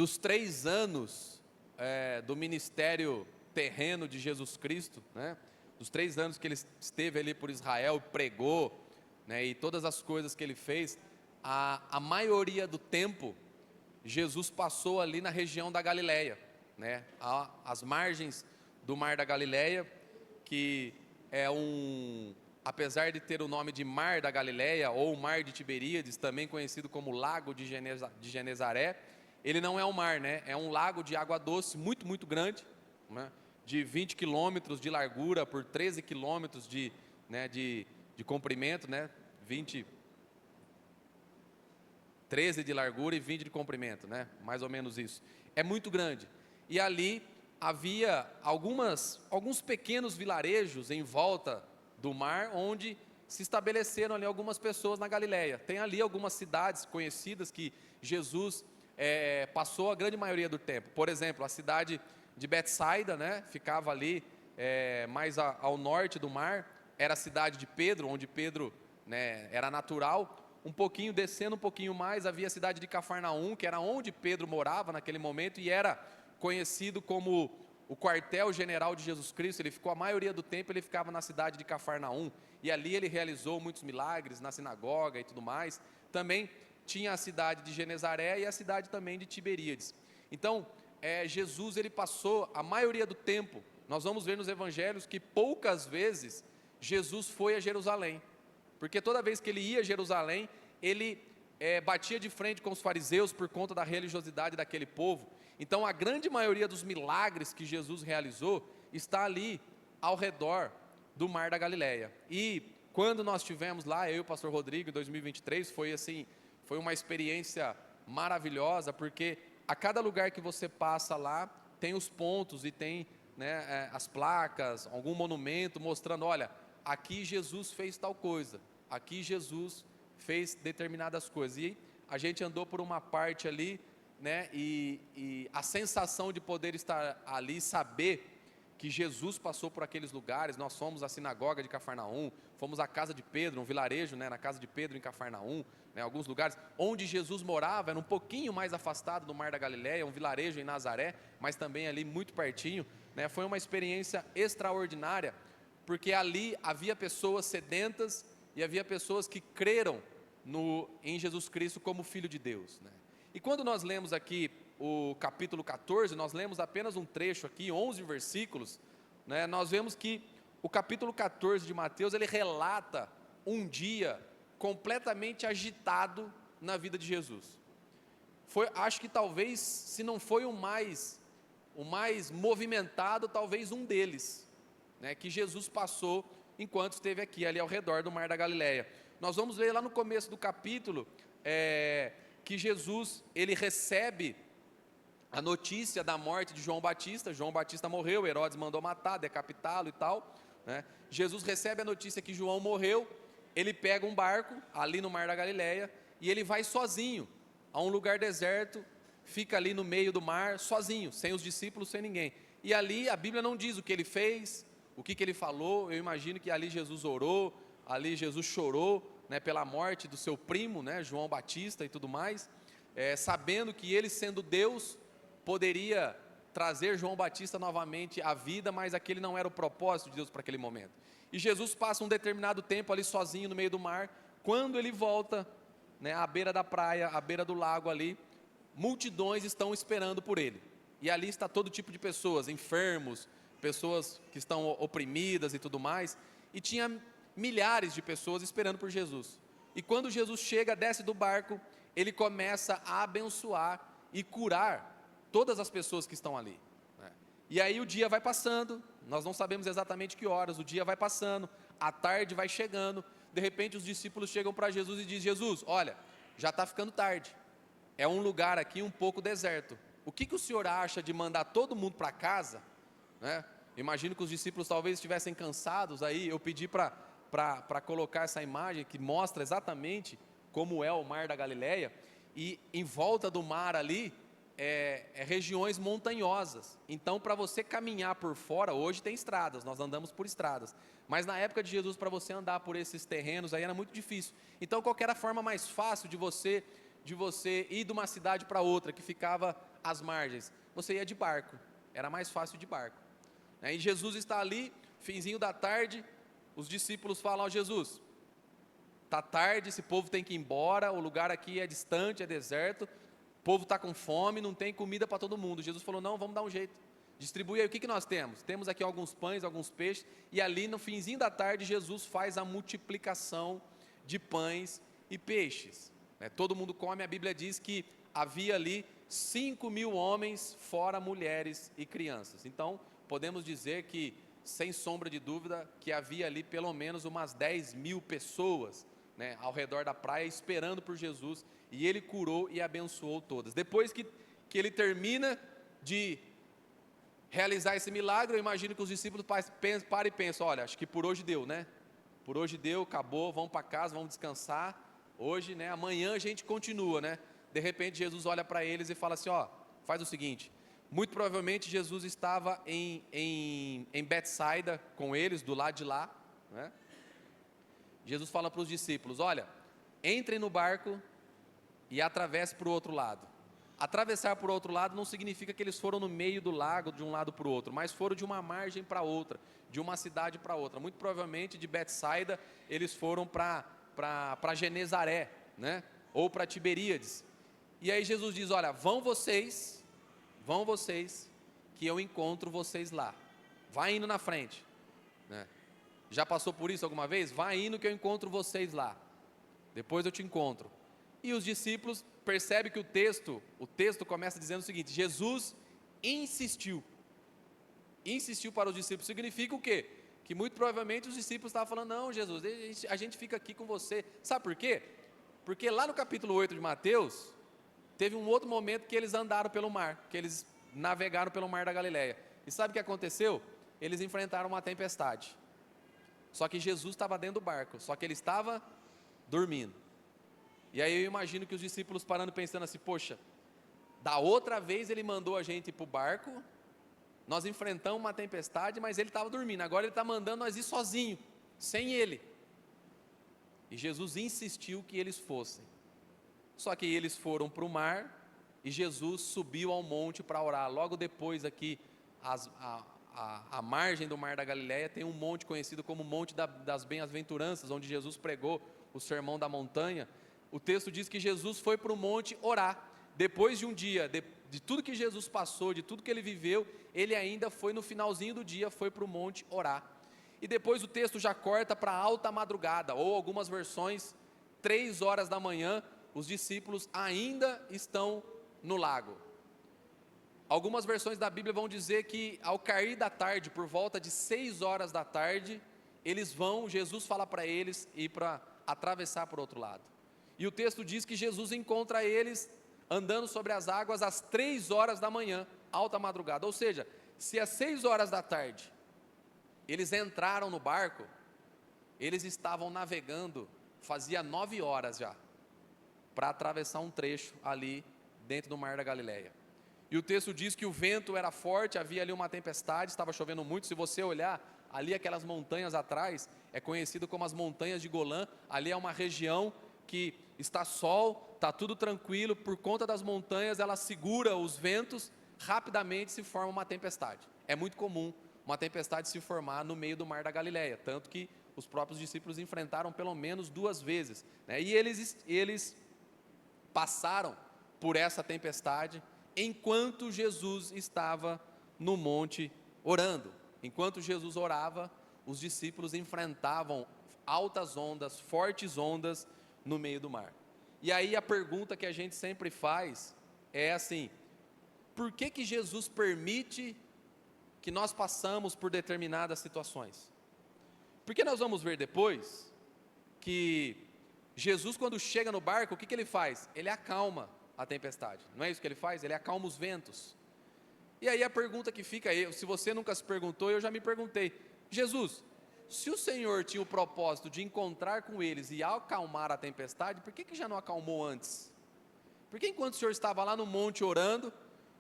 dos 3 anos do ministério terreno de Jesus Cristo, né? Dos 3 anos que ele esteve ali por Israel, pregou, né? E todas as coisas que ele fez, a maioria do tempo, Jesus passou ali na região da Galileia, né? As margens do Mar da Galileia, que é apesar de ter o nome de Mar da Galileia, ou Mar de Tiberíades, também conhecido como Lago de Genezaré, ele não é um mar, né? É um lago de água doce, muito, muito grande, né? De 20 quilômetros de largura por 13 quilômetros de comprimento, né? 13 de largura e 20 de comprimento, né? Mais ou menos isso. É muito grande. E ali havia alguns pequenos vilarejos em volta do mar, onde se estabeleceram ali algumas pessoas na Galileia. Tem ali algumas cidades conhecidas que Jesus passou a grande maioria do tempo. Por exemplo, a cidade de Betsaida, né? Ficava ali mais ao norte do mar. Era a cidade de Pedro, onde Pedro, né, era natural. Um pouquinho descendo, um pouquinho mais, havia a cidade de Cafarnaum, que era onde Pedro morava naquele momento, e era conhecido como o quartel-general de Jesus Cristo. Ele ficou a maioria do tempo, ele ficava na cidade de Cafarnaum, e ali ele realizou muitos milagres na sinagoga e tudo mais. Também tinha a cidade de Genezaré e a cidade também de Tiberíades. Então, Jesus, ele passou a maioria do tempo, nós vamos ver nos evangelhos que poucas vezes Jesus foi a Jerusalém, porque toda vez que ele ia a Jerusalém, ele batia de frente com os fariseus por conta da religiosidade daquele povo. Então a grande maioria dos milagres que Jesus realizou está ali ao redor do Mar da Galileia. E quando nós estivemos lá, eu e o pastor Rodrigo, em 2023, foi uma experiência maravilhosa, porque a cada lugar que você passa lá, tem os pontos e tem, né, as placas, algum monumento mostrando, olha, aqui Jesus fez tal coisa, aqui Jesus fez determinadas coisas. E a gente andou por uma parte ali, né, e a sensação de poder estar ali, saber que Jesus passou por aqueles lugares. Nós fomos à sinagoga de Cafarnaum, fomos à casa de Pedro, um vilarejo, né, na casa de Pedro em Cafarnaum, né, alguns lugares onde Jesus morava, era um pouquinho mais afastado do Mar da Galileia, um vilarejo em Nazaré, mas também ali muito pertinho, né. Foi uma experiência extraordinária, porque ali havia pessoas sedentas e havia pessoas que creram em Jesus Cristo como Filho de Deus, né? E quando nós lemos aqui o capítulo 14, nós lemos apenas um trecho aqui, 11 versículos, né? Nós vemos que o capítulo 14 de Mateus, ele relata um dia completamente agitado na vida de Jesus. Acho que talvez, se não foi o mais movimentado, talvez um deles, né, que Jesus passou enquanto esteve aqui, ali ao redor do Mar da Galileia. Nós vamos ver lá no começo do capítulo, que Jesus, ele recebe a notícia da morte de João Batista. João Batista morreu, Herodes mandou matar, decapitá-lo e tal, né? Jesus recebe a notícia que João morreu, ele pega um barco ali no Mar da Galileia, e ele vai sozinho, a um lugar deserto, fica ali no meio do mar, sozinho, sem os discípulos, sem ninguém. E ali a Bíblia não diz o que ele fez, o que ele falou. Eu imagino que ali Jesus orou, ali Jesus chorou, né, pela morte do seu primo, né, João Batista e tudo mais, sabendo que ele, sendo Deus, poderia trazer João Batista novamente à vida, mas aquele não era o propósito de Deus para aquele momento. E Jesus passa um determinado tempo ali sozinho no meio do mar. Quando ele volta, né, à beira da praia, à beira do lago ali, multidões estão esperando por ele, e ali está todo tipo de pessoas, enfermos, pessoas que estão oprimidas e tudo mais, e tinha milhares de pessoas esperando por Jesus. E quando Jesus chega, desce do barco, ele começa a abençoar e curar todas as pessoas que estão ali, né? E aí o dia vai passando, nós não sabemos exatamente que horas, o dia vai passando, a tarde vai chegando, de repente os discípulos chegam para Jesus e dizem: Jesus, olha, já está ficando tarde, é um lugar aqui um pouco deserto, o que o senhor acha de mandar todo mundo para casa, né? Imagino que os discípulos talvez estivessem cansados. Aí eu pedi para colocar essa imagem que mostra exatamente como é o Mar da Galileia, e em volta do mar ali, regiões montanhosas. Então, para você caminhar por fora, hoje tem estradas, nós andamos por estradas, mas na época de Jesus, para você andar por esses terrenos aí era muito difícil. Então, qual que era a forma mais fácil de você de você ir de uma cidade para outra, que ficava às margens, você ia de barco, era mais fácil de barco. E Jesus está ali, finzinho da tarde, os discípulos falam: Jesus, está tarde, esse povo tem que ir embora, o lugar aqui é distante, é deserto, o povo está com fome, não tem comida para todo mundo. Jesus falou: não, vamos dar um jeito, distribui aí, o que nós temos? Temos aqui alguns pães, alguns peixes, e ali no finzinho da tarde, Jesus faz a multiplicação de pães e peixes. Todo mundo come, a Bíblia diz que havia ali 5.000 homens, fora mulheres e crianças. Então, podemos dizer que, sem sombra de dúvida, que havia ali pelo menos umas 10.000 pessoas, ao redor da praia, esperando por Jesus, e ele curou e abençoou todas. Depois que ele termina de realizar esse milagre, eu imagino que os discípulos param e pensam: olha, acho que por hoje deu, por hoje deu, acabou, vamos para casa, vamos descansar, hoje, amanhã a gente continua, De repente Jesus olha para eles e fala assim: ó, faz o seguinte, muito provavelmente Jesus estava em Betsaida com eles, do lado de lá, Jesus fala para os discípulos: olha, entrem no barco e atravessem para o outro lado. Atravessar para o outro lado não significa que eles foram no meio do lago, de um lado para o outro, mas foram de uma margem para outra, de uma cidade para outra. Muito provavelmente de Betsaida eles foram para Genezaré, ou para Tiberíades. E aí Jesus diz: olha, vão vocês, que eu encontro vocês lá. Vai indo na frente, Já passou por isso alguma vez? Vai indo que eu encontro vocês lá. Depois eu te encontro. E os discípulos percebem que o texto começa dizendo o seguinte: Jesus insistiu para os discípulos. Significa o quê? Que muito provavelmente os discípulos estavam falando: não, Jesus, a gente fica aqui com você. Sabe por quê? Porque lá no capítulo 8 de Mateus, teve um outro momento que eles andaram pelo mar, que eles navegaram pelo mar da Galileia. E sabe o que aconteceu? Eles enfrentaram uma tempestade. Só que Jesus estava dentro do barco, só que ele estava dormindo. E aí eu imagino que os discípulos parando pensando assim: poxa, da outra vez ele mandou a gente ir para o barco, nós enfrentamos uma tempestade, mas ele estava dormindo, agora ele está mandando nós ir sozinho, sem ele. E Jesus insistiu que eles fossem. Só que eles foram para o mar, e Jesus subiu ao monte para orar. Logo depois aqui, a margem do mar da Galileia, tem um monte conhecido como Monte das Bem-aventuranças, onde Jesus pregou o sermão da montanha. O texto diz que Jesus foi para o monte orar. Depois de um dia, de tudo que Jesus passou, de tudo que ele viveu, ele ainda foi no finalzinho do dia, foi para o monte orar. E depois o texto já corta para alta madrugada, ou algumas versões, 3 horas da manhã, os discípulos ainda estão no lago. Algumas versões da Bíblia vão dizer que ao cair da tarde, por volta de 6 horas da tarde, Jesus fala para eles ir para atravessar para o outro lado. E o texto diz que Jesus encontra eles andando sobre as águas às 3 horas da manhã, alta madrugada. Ou seja, se às 6 horas da tarde eles entraram no barco, eles estavam navegando, fazia 9 horas já, para atravessar um trecho ali dentro do mar da Galileia. E o texto diz que o vento era forte, havia ali uma tempestade, estava chovendo muito. Se você olhar ali aquelas montanhas atrás, é conhecido como as montanhas de Golã. Ali é uma região que está sol, está tudo tranquilo, por conta das montanhas ela segura os ventos, rapidamente se forma uma tempestade. É muito comum uma tempestade se formar no meio do mar da Galileia, tanto que os próprios discípulos enfrentaram pelo menos 2 vezes, E eles passaram por essa tempestade enquanto Jesus estava no monte orando. Enquanto Jesus orava, os discípulos enfrentavam altas ondas, fortes ondas no meio do mar. E aí a pergunta que a gente sempre faz é assim: por que Jesus permite que nós passamos por determinadas situações? Porque nós vamos ver depois que Jesus, quando chega no barco, o que ele faz? Ele acalma a tempestade, não é isso que ele faz? Ele acalma os ventos. E aí a pergunta que fica, se você nunca se perguntou, eu já me perguntei: Jesus, se o Senhor tinha o propósito de encontrar com eles e acalmar a tempestade, por que já não acalmou antes? Porque enquanto o Senhor estava lá no monte orando,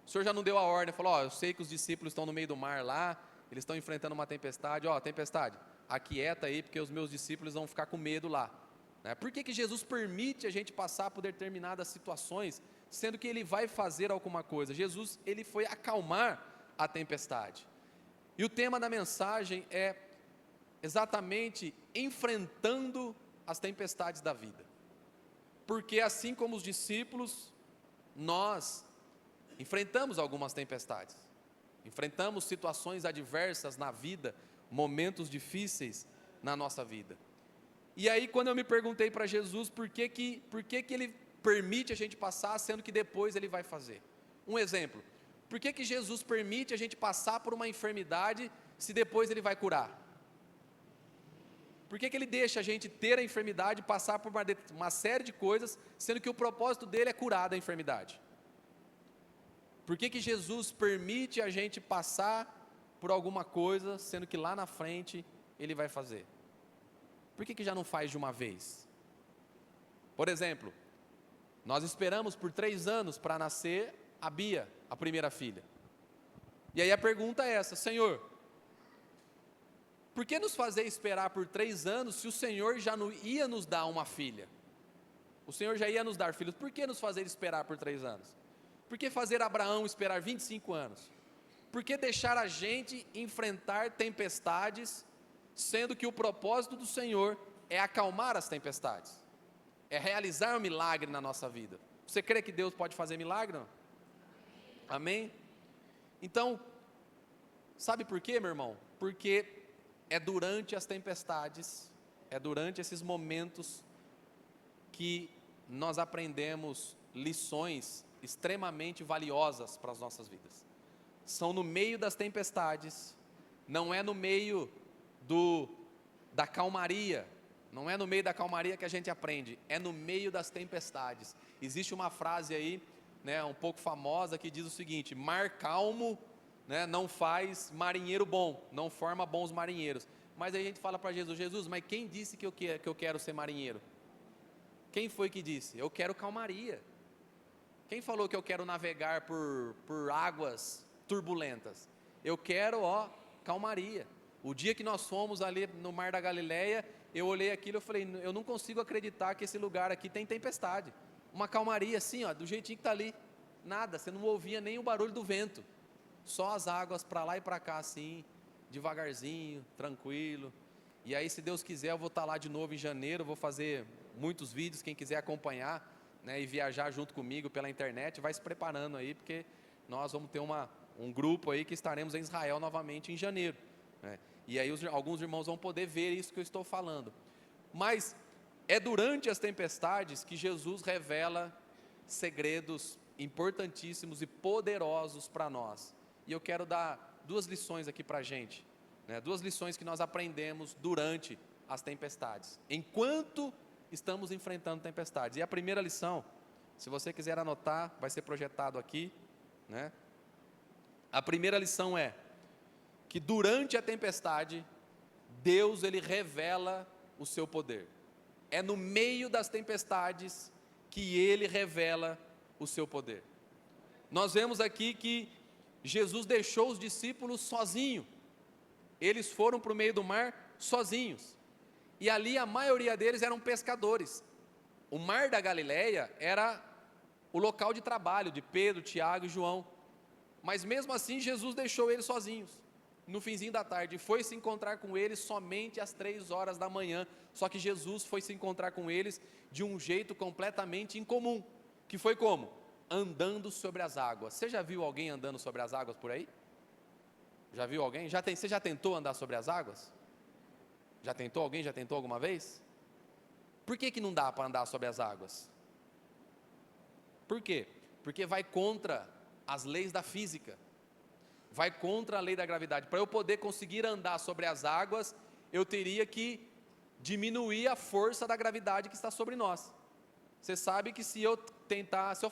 o Senhor já não deu a ordem, falou: eu sei que os discípulos estão no meio do mar lá, eles estão enfrentando uma tempestade, tempestade, aquieta aí, porque os meus discípulos vão ficar com medo lá. né? Por que Jesus permite a gente passar por determinadas situações, sendo que Ele vai fazer alguma coisa? Jesus, Ele foi acalmar a tempestade. E o tema da mensagem é exatamente enfrentando as tempestades da vida. Porque assim como os discípulos, nós enfrentamos algumas tempestades, enfrentamos situações adversas na vida, momentos difíceis na nossa vida. E aí quando eu me perguntei para Jesus, por que Ele permite a gente passar, sendo que depois Ele vai fazer? Um exemplo, por que Jesus permite a gente passar por uma enfermidade, se depois Ele vai curar? Por que Ele deixa a gente ter a enfermidade, passar por uma série de coisas, sendo que o propósito dele é curar da enfermidade? Por que Jesus permite a gente passar por alguma coisa, sendo que lá na frente Ele vai fazer? Por que já não faz de uma vez? Por exemplo, nós esperamos por 3 anos para nascer a Bia, a primeira filha. E aí a pergunta é essa: Senhor, por que nos fazer esperar por 3 anos, se o Senhor já não ia nos dar uma filha? O Senhor já ia nos dar filhos, por que nos fazer esperar por 3 anos? Por que fazer Abraão esperar 25 anos? Por que deixar a gente enfrentar tempestades, sendo que o propósito do Senhor é acalmar as tempestades? É realizar um milagre na nossa vida. Você crê que Deus pode fazer milagre, não? Amém? Então, sabe por quê, meu irmão? Porque é durante as tempestades, é durante esses momentos que nós aprendemos lições extremamente valiosas para as nossas vidas. São no meio das tempestades, não é no meio da calmaria, não é no meio da calmaria que a gente aprende, é no meio das tempestades. Existe uma frase aí, né, um pouco famosa, que diz o seguinte: mar calmo, né, não faz marinheiro bom, não forma bons marinheiros. Mas aí a gente fala para Jesus: Jesus, mas quem disse que eu quero ser marinheiro? Quem foi que disse? Eu quero calmaria. Quem falou que eu quero navegar por águas turbulentas? Eu quero, calmaria. O dia que nós fomos ali no Mar da Galileia, eu olhei aquilo e falei: eu não consigo acreditar que esse lugar aqui tem tempestade. Uma calmaria assim, do jeitinho que está ali. Nada, você não ouvia nem o barulho do vento. Só as águas para lá e para cá assim, devagarzinho, tranquilo. E aí, se Deus quiser, eu vou estar lá de novo em janeiro, vou fazer muitos vídeos, quem quiser acompanhar, né, e viajar junto comigo pela internet, vai se preparando aí, porque nós vamos ter um grupo aí que estaremos em Israel novamente em janeiro, né? E aí alguns irmãos vão poder ver isso que eu estou falando. Mas é durante as tempestades que Jesus revela segredos importantíssimos e poderosos para nós. E eu quero dar 2 lições aqui para a gente, né? 2 lições que nós aprendemos durante as tempestades, enquanto estamos enfrentando tempestades. E a primeira lição, se você quiser anotar, vai ser projetado aqui, né? A primeira lição é que durante a tempestade, Deus, Ele revela o seu poder. É no meio das tempestades que Ele revela o seu poder. Nós vemos aqui que Jesus deixou os discípulos sozinhos. Eles foram para o meio do mar sozinhos. E ali a maioria deles eram pescadores. O Mar da Galileia era o local de trabalho de Pedro, Tiago e João. Mas mesmo assim Jesus deixou eles sozinhos, no finzinho da tarde, e foi se encontrar com eles somente às 3 horas da manhã. Só que Jesus foi se encontrar com eles de um jeito completamente incomum, que foi como? Andando sobre as águas. Você já viu alguém andando sobre as águas por aí? Já viu alguém? Você já tentou andar sobre as águas? Já tentou? Alguém já tentou alguma vez? Por que não dá para andar sobre as águas? Por quê? Porque vai contra as leis da física, vai contra a lei da gravidade. Para eu poder conseguir andar sobre as águas, eu teria que diminuir a força da gravidade que está sobre nós. Você sabe que se eu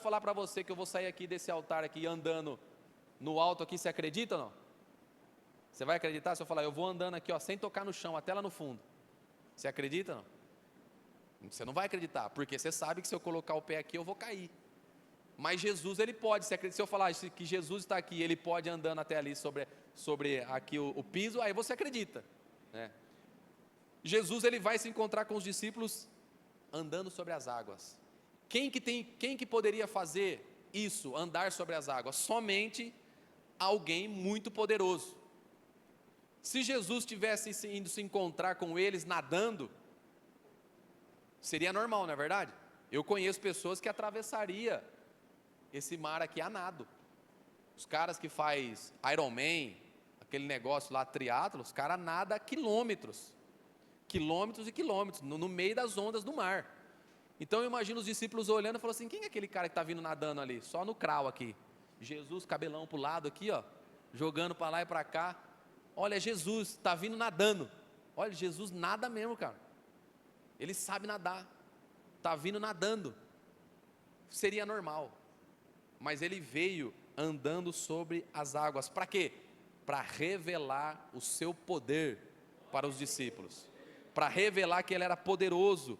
falar para você que eu vou sair aqui desse altar aqui andando no alto aqui, você acredita ou não? Você vai acreditar se eu falar: eu vou andando aqui, sem tocar no chão, até lá no fundo? Você acredita ou não? Você não vai acreditar, porque você sabe que se eu colocar o pé aqui, eu vou cair. Mas Jesus, Ele pode, se eu falar que Jesus está aqui, Ele pode andando até ali sobre aqui o piso, aí você acredita, né? Jesus, Ele vai se encontrar com os discípulos andando sobre as águas. Quem que poderia fazer isso, andar sobre as águas? Somente alguém muito poderoso. Se Jesus tivesse indo se encontrar com eles nadando, seria normal, não é verdade? Eu conheço pessoas que atravessaria esse mar aqui a nado. Os caras que faz Ironman, aquele negócio lá, triatlo, os caras nadam quilômetros e quilômetros, no meio das ondas do mar. Então eu imagino os discípulos olhando e falando assim: quem é aquele cara que está vindo nadando ali? Só no crawl aqui. Jesus, cabelão para o lado aqui, ó, jogando para lá e para cá. Olha, é Jesus, está vindo nadando. Olha, Jesus nada mesmo, cara. Ele sabe nadar. Está vindo nadando. Seria normal. Mas ele veio andando sobre as águas. Para quê? Para revelar o seu poder para os discípulos. Para revelar que ele era poderoso.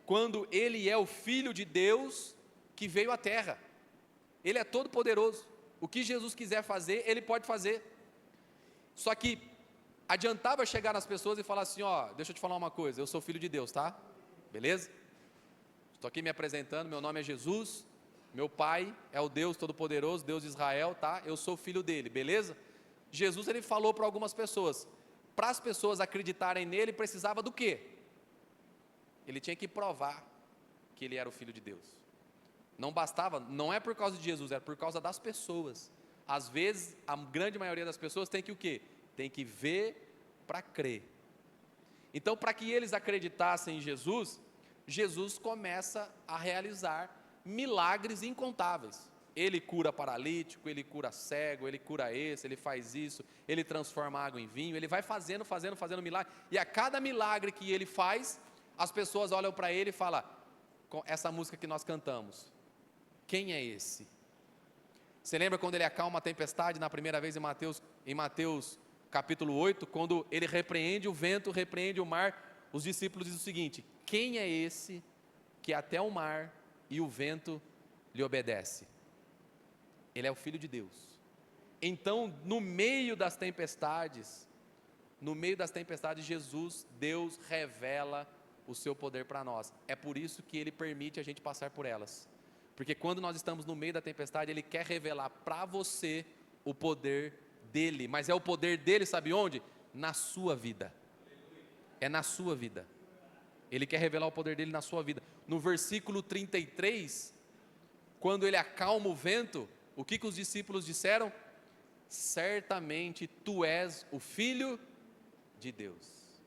Quando ele é o Filho de Deus que veio à terra. Ele é todo poderoso. O que Jesus quiser fazer, ele pode fazer. Só que adiantava chegar nas pessoas e falar assim: ó, deixa eu te falar uma coisa, eu sou filho de Deus, tá? Beleza? Estou aqui me apresentando, meu nome é Jesus, meu pai é o Deus Todo-Poderoso, Deus de Israel, tá? Eu sou filho dele, beleza? Jesus, ele falou para algumas pessoas. Para as pessoas acreditarem nele, precisava do quê? Ele tinha que provar que ele era o Filho de Deus. Não bastava, não é por causa de Jesus, é por causa das pessoas. Às vezes, a grande maioria das pessoas tem que o quê? Tem que ver para crer. Então, para que eles acreditassem em Jesus, Jesus começa a realizar milagres incontáveis. Ele cura paralítico, ele cura cego, ele cura esse, ele faz isso, ele transforma água em vinho, ele vai fazendo milagre. E a cada milagre que ele faz, as pessoas olham para ele e falam: com essa música que nós cantamos, quem é esse? Você lembra quando ele acalma a tempestade na primeira vez em Mateus capítulo 8, quando ele repreende o vento, repreende o mar, os discípulos dizem o seguinte: quem é esse que até o mar e o vento lhe obedece? Ele é o Filho de Deus. Então, no meio das tempestades, Jesus, Deus revela o seu poder para nós. É por isso que ele permite a gente passar por elas. Porque quando nós estamos no meio da tempestade, ele quer revelar para você o poder dele. Mas é o poder dele, sabe onde? Na sua vida. É na sua vida. Ele quer revelar o poder dele na sua vida. No versículo 33, quando ele acalma o vento, o que os discípulos disseram? Certamente tu és o Filho de Deus.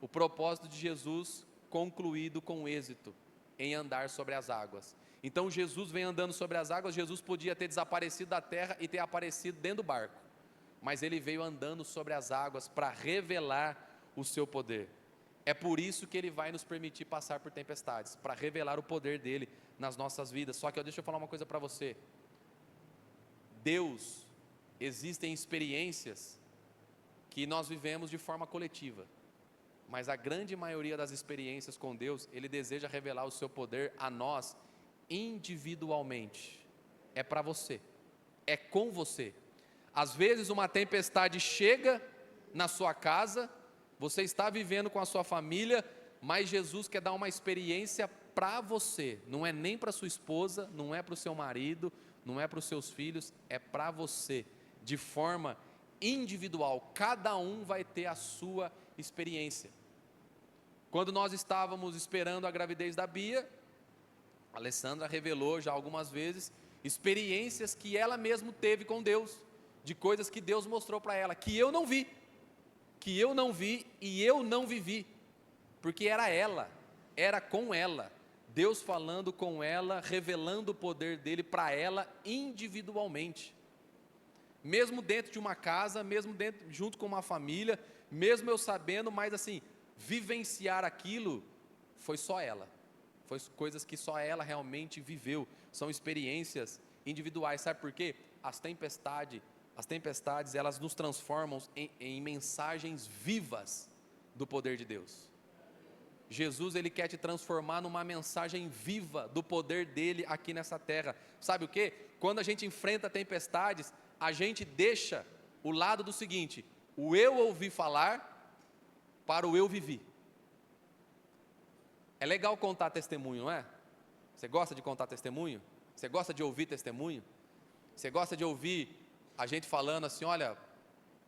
O propósito de Jesus concluído com êxito em andar sobre as águas. Então Jesus vem andando sobre as águas. Jesus podia ter desaparecido da terra e ter aparecido dentro do barco, mas ele veio andando sobre as águas para revelar o seu poder. É por isso que ele vai nos permitir passar por tempestades, para revelar o poder dele nas nossas vidas. Só que deixa eu falar uma coisa para você. Deus, existem experiências que nós vivemos de forma coletiva, mas a grande maioria das experiências com Deus, ele deseja revelar o seu poder a nós individualmente. É para você, é com você. Às vezes uma tempestade chega na sua casa, você está vivendo com a sua família, mas Jesus quer dar uma experiência para você. Não é nem para sua esposa, não é para o seu marido, não é para os seus filhos, é para você, de forma individual. Cada um vai ter a sua experiência. Quando nós estávamos esperando a gravidez da Bia, a Alessandra revelou já algumas vezes experiências que ela mesma teve com Deus, de coisas que Deus mostrou para ela, que eu não vi e eu não vivi, porque era com ela, Deus falando com ela, revelando o poder dele para ela individualmente, mesmo dentro de uma casa, mesmo junto com uma família, mesmo eu sabendo, mas assim, vivenciar aquilo foi só ela, foi coisas que só ela realmente viveu, são experiências individuais. Sabe por quê? As tempestades elas nos transformam em mensagens vivas do poder de Deus. Jesus, ele quer te transformar numa mensagem viva do poder dele aqui nessa terra. Sabe o quê? Quando a gente enfrenta tempestades, a gente deixa o lado do seguinte: o eu ouvi falar para o eu vivi. É legal contar testemunho, não é? Você gosta de contar testemunho? Você gosta de ouvir testemunho? Você gosta de ouvir a gente falando assim, olha,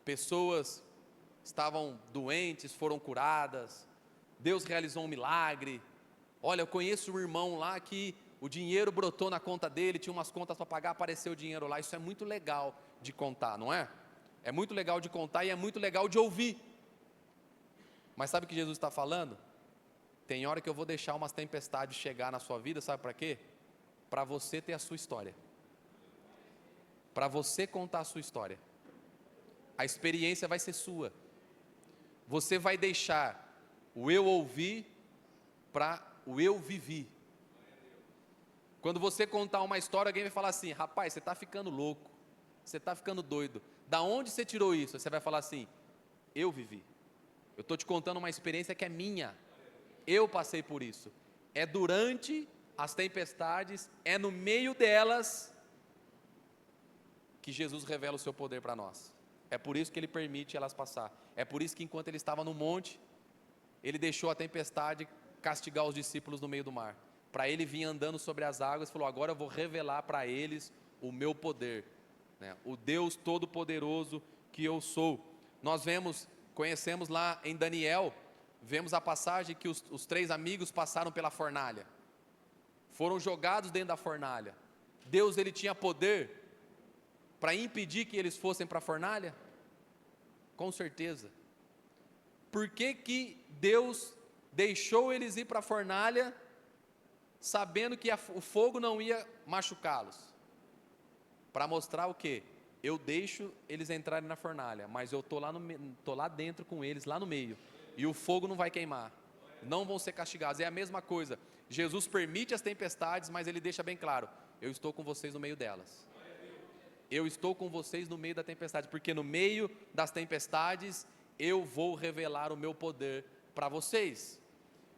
pessoas estavam doentes, foram curadas, Deus realizou um milagre. Olha, eu conheço um irmão lá que o dinheiro brotou na conta dele, tinha umas contas para pagar, apareceu o dinheiro lá. Isso é muito legal de contar, não é? É muito legal de contar e é muito legal de ouvir. Mas sabe o que Jesus está falando? Tem hora que eu vou deixar umas tempestades chegar na sua vida, sabe para quê? Para você ter a sua história. Para você contar a sua história. A experiência vai ser sua. Você vai deixar o eu ouvir para o eu vivi. Quando você contar uma história, alguém vai falar assim, rapaz, você está ficando louco, você está ficando doido. Da onde você tirou isso? Você vai falar assim, eu vivi. Eu estou te contando uma experiência que é minha. Eu passei por isso. É durante as tempestades, é no meio delas que Jesus revela o seu poder para nós. É por isso que Ele permite elas passar. É por isso que enquanto Ele estava no monte, Ele deixou a tempestade castigar os discípulos no meio do mar. Para Ele vir andando sobre as águas, falou, agora eu vou revelar para eles o meu poder, né? O Deus Todo-Poderoso que eu sou. Nós conhecemos lá em Daniel, vemos a passagem que os 3 amigos passaram pela fornalha, foram jogados dentro da fornalha. Deus, Ele tinha poder para impedir que eles fossem para a fornalha? Com certeza. Por que que Deus deixou eles ir para a fornalha, sabendo que o fogo não ia machucá-los? Para mostrar o quê? Eu deixo eles entrarem na fornalha, mas eu estou lá dentro com eles, lá no meio, e o fogo não vai queimar, não vão ser castigados. É a mesma coisa, Jesus permite as tempestades, mas Ele deixa bem claro, eu estou com vocês no meio delas. Eu estou com vocês no meio da tempestade, porque no meio das tempestades, eu vou revelar o meu poder para vocês.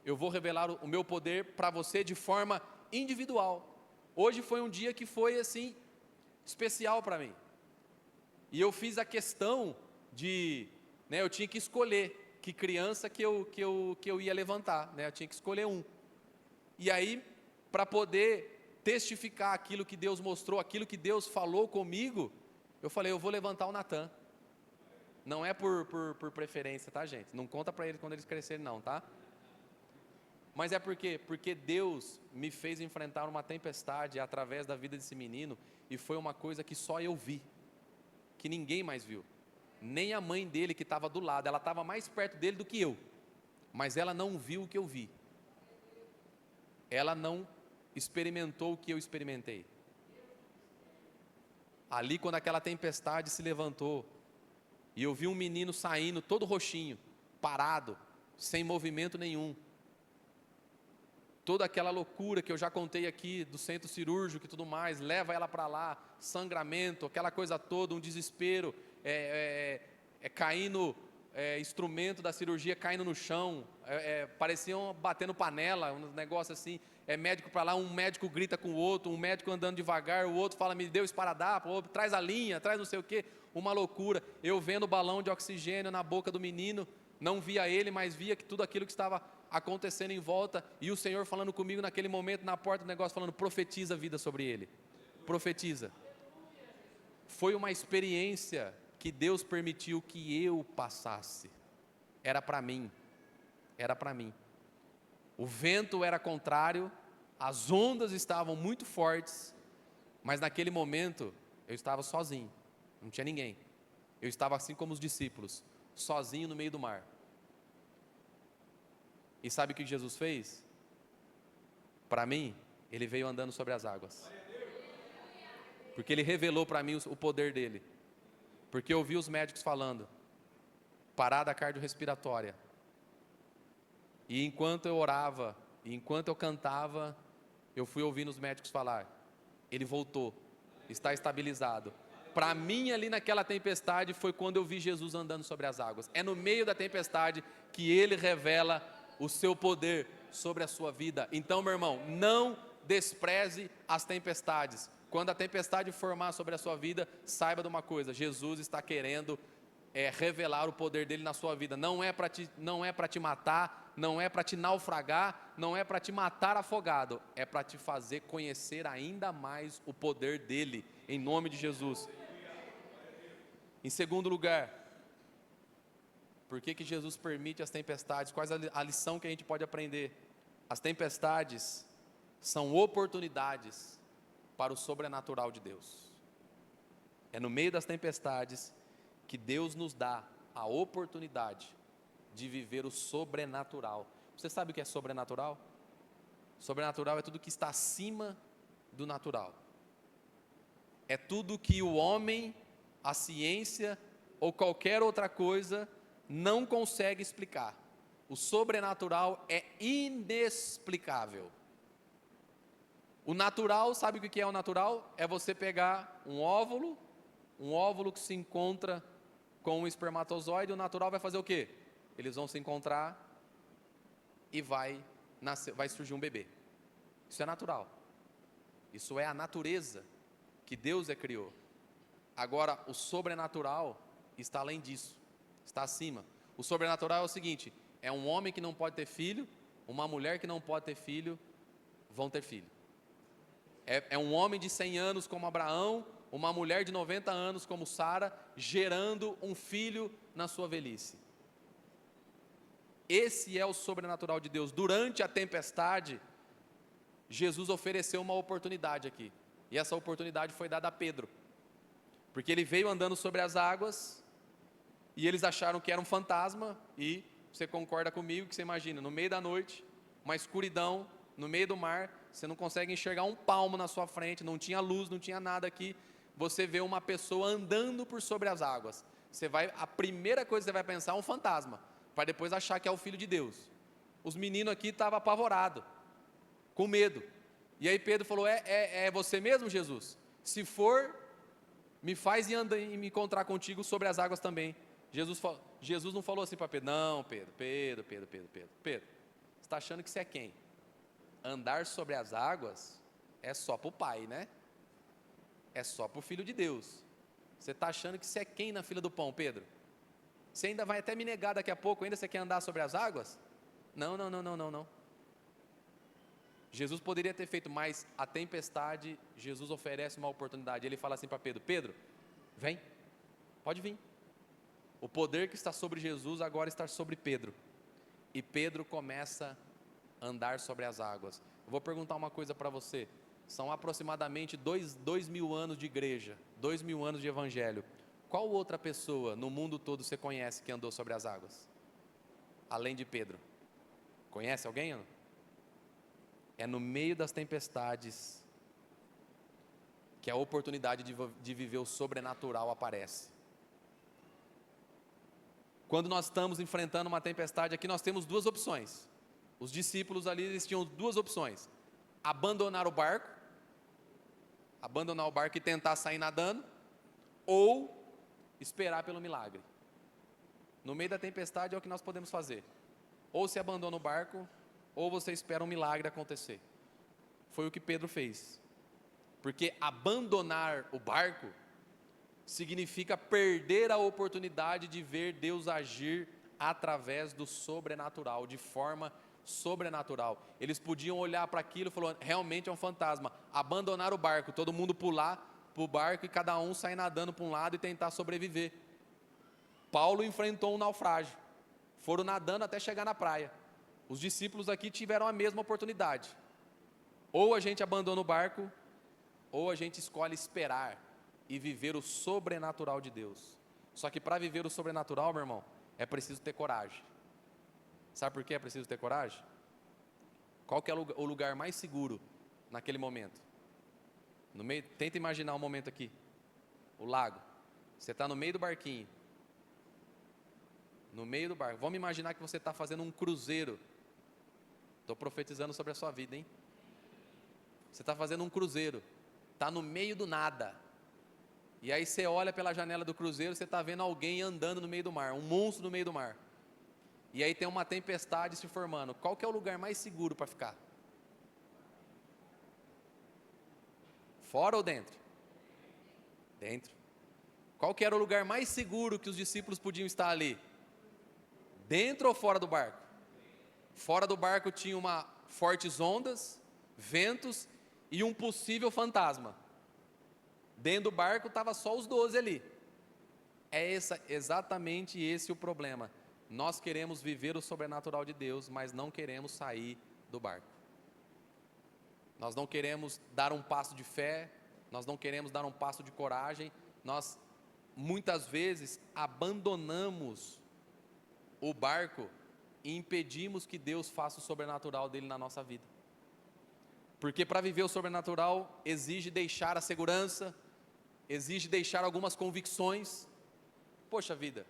Eu vou revelar o meu poder para você de forma individual. Hoje foi um dia que foi assim, especial para mim. E eu fiz a questão de, né, eu tinha que escolher que criança que eu ia levantar, né, eu tinha que escolher um. E aí, para poder testificar aquilo que Deus mostrou, aquilo que Deus falou comigo, eu falei, eu vou levantar o Natan. Não é por preferência, tá, gente? Não conta para eles quando eles crescerem, não, tá? Mas é por quê? Porque Deus me fez enfrentar uma tempestade através da vida desse menino, e foi uma coisa que só eu vi, que ninguém mais viu. Nem a mãe dele, que estava do lado, ela estava mais perto dele do que eu, mas ela não viu o que eu vi. Ela não experimentou o que eu experimentei. Ali, quando aquela tempestade se levantou, e eu vi um menino saindo todo roxinho, parado, sem movimento nenhum, toda aquela loucura que eu já contei aqui, do centro cirúrgico e tudo mais, leva ela para lá, sangramento, aquela coisa toda, um desespero, caindo, instrumento da cirurgia caindo no chão, pareciam batendo panela, um negócio assim, médico para lá, um médico grita com o outro, um médico andando devagar, o outro fala, me deu esparadrapo, o outro traz a linha, traz não sei o que, uma loucura. Eu vendo o balão de oxigênio na boca do menino, não via ele, mas via que tudo aquilo que estava acontecendo em volta, e o Senhor falando comigo naquele momento, na porta do negócio, falando, profetiza a vida sobre ele, profetiza. Foi uma experiência que Deus permitiu que eu passasse, era para mim, o vento era contrário, as ondas estavam muito fortes, mas naquele momento, eu estava sozinho, não tinha ninguém, eu estava assim como os discípulos, sozinho no meio do mar. E sabe o que Jesus fez? Para mim, Ele veio andando sobre as águas, porque Ele revelou para mim o poder dEle, porque eu ouvi os médicos falando, parada cardiorrespiratória, e enquanto eu orava, e enquanto eu cantava, eu fui ouvindo os médicos falar, ele voltou, está estabilizado. Para mim ali naquela tempestade, foi quando eu vi Jesus andando sobre as águas, é no meio da tempestade, que Ele revela o seu poder sobre a sua vida. Então, meu irmão, não despreze as tempestades. Quando a tempestade formar sobre a sua vida, saiba de uma coisa, Jesus está querendo revelar o poder dele na sua vida. Não é para te matar, não é para te naufragar, não é para te matar afogado, é para te fazer conhecer ainda mais o poder dele, em nome de Jesus. Em segundo lugar, por que Jesus permite as tempestades? Qual a lição que a gente pode aprender? As tempestades são oportunidades para o sobrenatural de Deus. É no meio das tempestades que Deus nos dá a oportunidade de viver o sobrenatural. Você sabe o que é sobrenatural? Sobrenatural é tudo que está acima do natural. É tudo que o homem, a ciência ou qualquer outra coisa não consegue explicar. O sobrenatural é inexplicável. O natural, sabe o que é o natural? É você pegar um óvulo que se encontra com um espermatozoide. O natural vai fazer o quê? Eles vão se encontrar e vai surgir um bebê. Isso é natural. Isso é a natureza que Deus criou. Agora, o sobrenatural está além disso, está acima. O sobrenatural é o seguinte: é um homem que não pode ter filho, uma mulher que não pode ter filho, vão ter filho. É um homem de 100 anos como Abraão, uma mulher de 90 anos como Sara, gerando um filho na sua velhice. Esse é o sobrenatural de Deus. Durante a tempestade, Jesus ofereceu uma oportunidade aqui. E essa oportunidade foi dada a Pedro. Porque ele veio andando sobre as águas, e eles acharam que era um fantasma, e você concorda comigo que você imagina, no meio da noite, uma escuridão, no meio do mar, você não consegue enxergar um palmo na sua frente, não tinha luz, não tinha nada aqui, você vê uma pessoa andando por sobre as águas. A primeira coisa que você vai pensar é um fantasma, para depois achar que é o Filho de Deus. Os meninos aqui estavam apavorados, com medo. E aí Pedro falou: é você mesmo, Jesus? Se for, me faz ir andar e me encontrar contigo sobre as águas também. Jesus não falou assim para Pedro: não, Pedro, você está achando que você é quem? Andar sobre as águas é só para o Pai, né? É só para o Filho de Deus. Você está achando que você é quem na fila do pão, Pedro? Você ainda vai até me negar daqui a pouco, ainda você quer andar sobre as águas? Não. Jesus poderia ter feito, mas a tempestade, Jesus oferece uma oportunidade. Ele fala assim para Pedro: Pedro, vem, pode vir. O poder que está sobre Jesus agora está sobre Pedro. E Pedro começa a andar sobre as águas. Eu vou perguntar uma coisa para você. São aproximadamente 2.000 anos de igreja, 2.000 anos de evangelho. Qual outra pessoa no mundo todo você conhece que andou sobre as águas? Além de Pedro. Conhece alguém ou não? É no meio das tempestades que a oportunidade de viver o sobrenatural aparece. Quando nós estamos enfrentando uma tempestade aqui, nós temos duas opções. Os discípulos ali, eles tinham duas opções: abandonar o barco e tentar sair nadando, ou esperar pelo milagre. No meio da tempestade é o que nós podemos fazer: ou se abandona o barco, ou você espera um milagre acontecer. Foi o que Pedro fez. Porque abandonar o barco significa perder a oportunidade de ver Deus agir através do sobrenatural, de forma sobrenatural. Eles podiam olhar para aquilo e falar: realmente é um fantasma. Abandonar o barco, todo mundo pular para o barco e cada um sair nadando para um lado e tentar sobreviver. Paulo enfrentou um naufrágio, foram nadando até chegar na praia. Os discípulos aqui tiveram a mesma oportunidade: ou a gente abandona o barco, ou a gente escolhe esperar e viver o sobrenatural de Deus. Só que para viver o sobrenatural, meu irmão, é preciso ter coragem. Sabe por que é preciso ter coragem? Qual que é o lugar mais seguro naquele momento? Tenta imaginar um momento aqui, o lago. Você está no meio do barquinho, no meio do barco. Vamos imaginar que você está fazendo um cruzeiro. Estou profetizando sobre a sua vida, hein? Você está fazendo um cruzeiro, está no meio do nada. E aí você olha pela janela do cruzeiro, você está vendo alguém andando no meio do mar, um monstro no meio do mar. E aí tem uma tempestade se formando. Qual que é o lugar mais seguro para ficar? Fora ou dentro? Dentro. Qual que era o lugar mais seguro que os discípulos podiam estar ali? Dentro ou fora do barco? Fora do barco tinha fortes ondas, ventos e um possível fantasma. Dentro do barco estava só os 12 ali. Exatamente esse o problema. Nós queremos viver o sobrenatural de Deus, mas não queremos sair do barco. Nós não queremos dar um passo de fé, nós não queremos dar um passo de coragem, nós muitas vezes abandonamos o barco e impedimos que Deus faça o sobrenatural dele na nossa vida. Porque para viver o sobrenatural exige deixar a segurança, exige deixar algumas convicções. Poxa vida,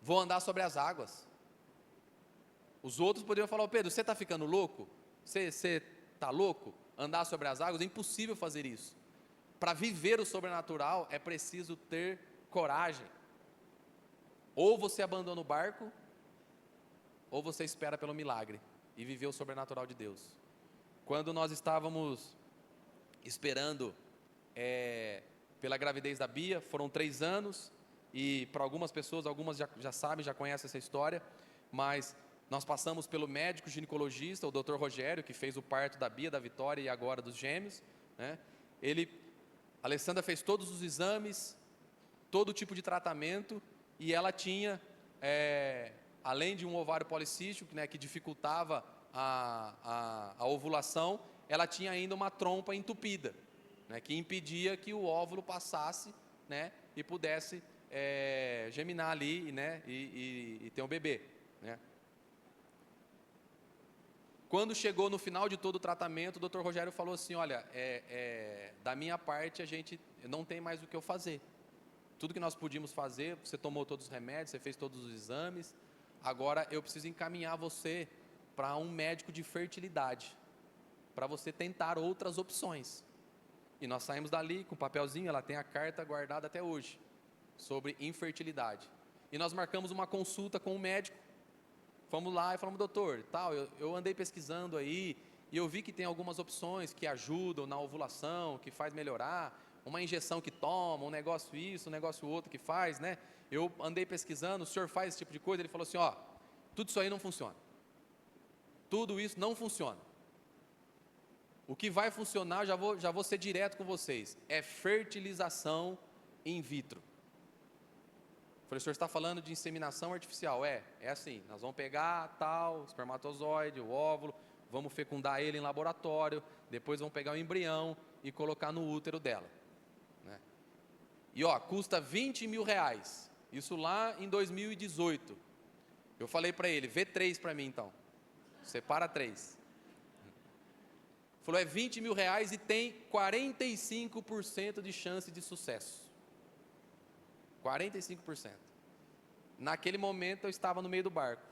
vou andar sobre as águas. Os outros poderiam falar: Pedro, você está ficando louco? Você está louco? Andar sobre as águas? É impossível fazer isso. Para viver o sobrenatural é preciso ter coragem. Ou você abandona o barco, ou você espera pelo milagre e viver o sobrenatural de Deus. Quando nós estávamos esperando pela gravidez da Bia, foram 3 anos, e para algumas pessoas, algumas já sabem, já conhecem essa história, mas nós passamos pelo médico ginecologista, o Dr. Rogério, que fez o parto da Bia, da Vitória e agora dos gêmeos, né? A Alessandra fez todos os exames, todo tipo de tratamento, e ela tinha, além de um ovário policístico, né, que dificultava a ovulação, ela tinha ainda uma trompa entupida, né, que impedia que o óvulo passasse, né, e pudesse geminar ali, né, e ter um bebê, né. Quando chegou no final de todo o tratamento, o Dr. Rogério falou assim: olha, da minha parte a gente não tem mais o que eu fazer. Tudo que nós podíamos fazer, você tomou todos os remédios, você fez todos os exames, agora eu preciso encaminhar você para um médico de fertilidade, para você tentar outras opções. E nós saímos dali com um papelzinho, ela tem a carta guardada até hoje, sobre infertilidade. E nós marcamos uma consulta com o médico. Fomos lá e falamos: doutor, tal, eu andei pesquisando aí, e eu vi que tem algumas opções que ajudam na ovulação, que faz melhorar, uma injeção que toma, um negócio isso, um negócio outro que faz, né? Eu andei pesquisando, o senhor faz esse tipo de coisa? Ele falou assim: ó, tudo isso aí não funciona. Tudo isso não funciona. O que vai funcionar, já vou ser direto com vocês, é fertilização in vitro. Eu falei: o senhor está falando de inseminação artificial? É assim, nós vamos pegar tal espermatozoide, o óvulo, vamos fecundar ele em laboratório, depois vamos pegar o embrião e colocar no útero dela, né? E custa R$20.000, isso lá em 2018, eu falei para ele: vê 3 para mim então, separa 3, falou: é R$20.000 e tem 45% de chance de sucesso, 45%. Naquele momento eu estava no meio do barco.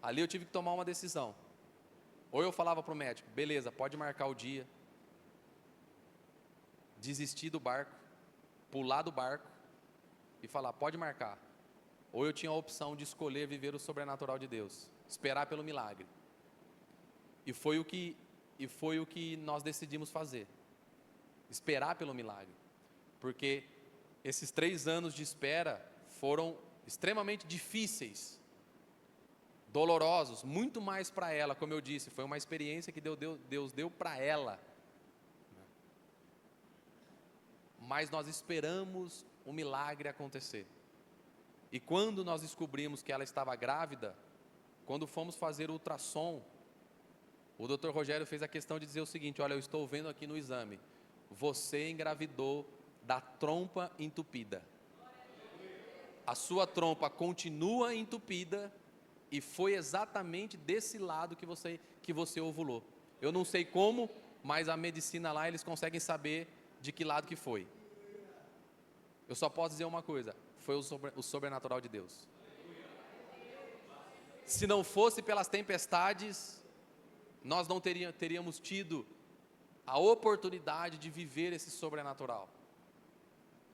Ali eu tive que tomar uma decisão. Ou eu falava para o médico: beleza, pode marcar o dia, desistir do barco, pular do barco e falar: pode marcar. Ou eu tinha a opção de escolher viver o sobrenatural de Deus, esperar pelo milagre. E foi o que nós decidimos fazer, esperar pelo milagre. Porque esses 3 anos de espera foram extremamente difíceis, dolorosos, muito mais para ela, como eu disse, foi uma experiência que Deus deu para ela. Mas nós esperamos o milagre acontecer. E quando nós descobrimos que ela estava grávida, quando fomos fazer o ultrassom, o Dr. Rogério fez a questão de dizer o seguinte: olha, eu estou vendo aqui no exame, você engravidou da trompa entupida. A sua trompa continua entupida e foi exatamente desse lado que você ovulou. Eu não sei como, mas a medicina lá, eles conseguem saber de que lado que foi. Eu só posso dizer uma coisa: foi o sobrenatural de Deus. Se não fosse pelas tempestades, nós não teríamos tido a oportunidade de viver esse sobrenatural.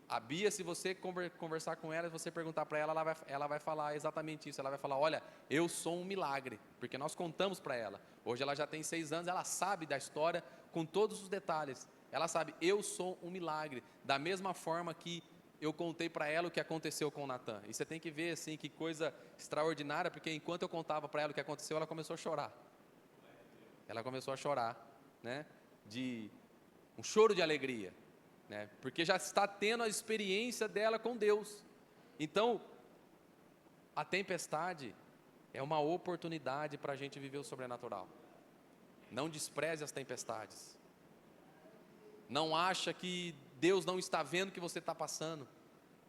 A Bia, se você conversar com ela, se você perguntar para ela, ela vai falar exatamente isso. Ela vai falar: olha, eu sou um milagre, porque nós contamos para ela. Hoje ela já tem 6 anos, ela sabe da história com todos os detalhes. Ela sabe: eu sou um milagre. Da mesma forma que eu contei para ela o que aconteceu com o Natan. E você tem que ver assim que coisa extraordinária, porque enquanto eu contava para ela o que aconteceu, ela começou a chorar. Ela começou a chorar, né? De um choro de alegria, né? Porque já está tendo a experiência dela com Deus. Então, a tempestade é uma oportunidade para a gente viver o sobrenatural. Não despreze as tempestades. Não acha que Deus não está vendo o que você está passando.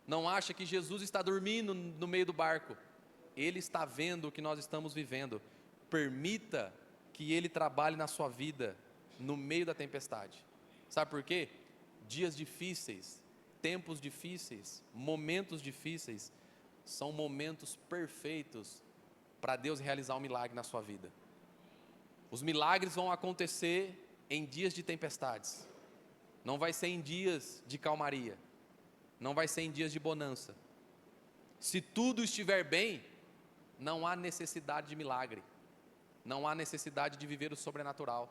Não acha que Jesus está dormindo no meio do barco. Ele está vendo o que nós estamos vivendo. Permita que Ele trabalhe na sua vida, no meio da tempestade. Sabe por quê? Dias difíceis, tempos difíceis, momentos difíceis, são momentos perfeitos para Deus realizar um milagre na sua vida. Os milagres vão acontecer em dias de tempestades. Não vai ser em dias de calmaria. Não vai ser em dias de bonança. Se tudo estiver bem, não há necessidade de milagre. Não há necessidade de viver o sobrenatural.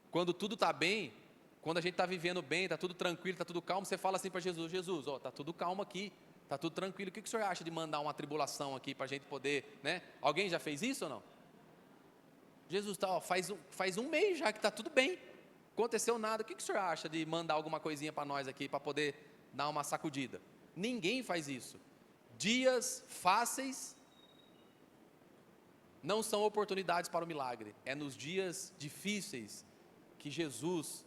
Quando tudo está bem, quando a gente está vivendo bem, está tudo tranquilo, está tudo calmo, você fala assim para Jesus: Jesus, ó, está tudo calmo aqui, está tudo tranquilo, o que o senhor acha de mandar uma tribulação aqui para a gente poder, né? Alguém já fez isso ou não? Jesus, tá, ó, faz um mês já que está tudo bem, aconteceu nada, o que o senhor acha de mandar alguma coisinha para nós aqui, para poder dar uma sacudida? Ninguém faz isso. Dias fáceis não são oportunidades para o milagre. É nos dias difíceis que Jesus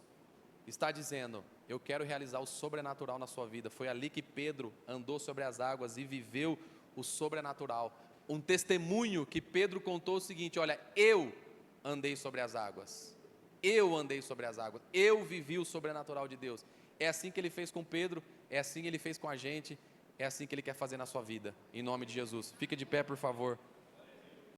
está dizendo: eu quero realizar o sobrenatural na sua vida. Foi ali que Pedro andou sobre as águas e viveu o sobrenatural. Um testemunho que Pedro contou o seguinte: olha, eu andei sobre as águas. Eu andei sobre as águas. Eu vivi o sobrenatural de Deus. É assim que Ele fez com Pedro, é assim que Ele fez com a gente, é assim que Ele quer fazer na sua vida. Em nome de Jesus. Fica de pé, por favor.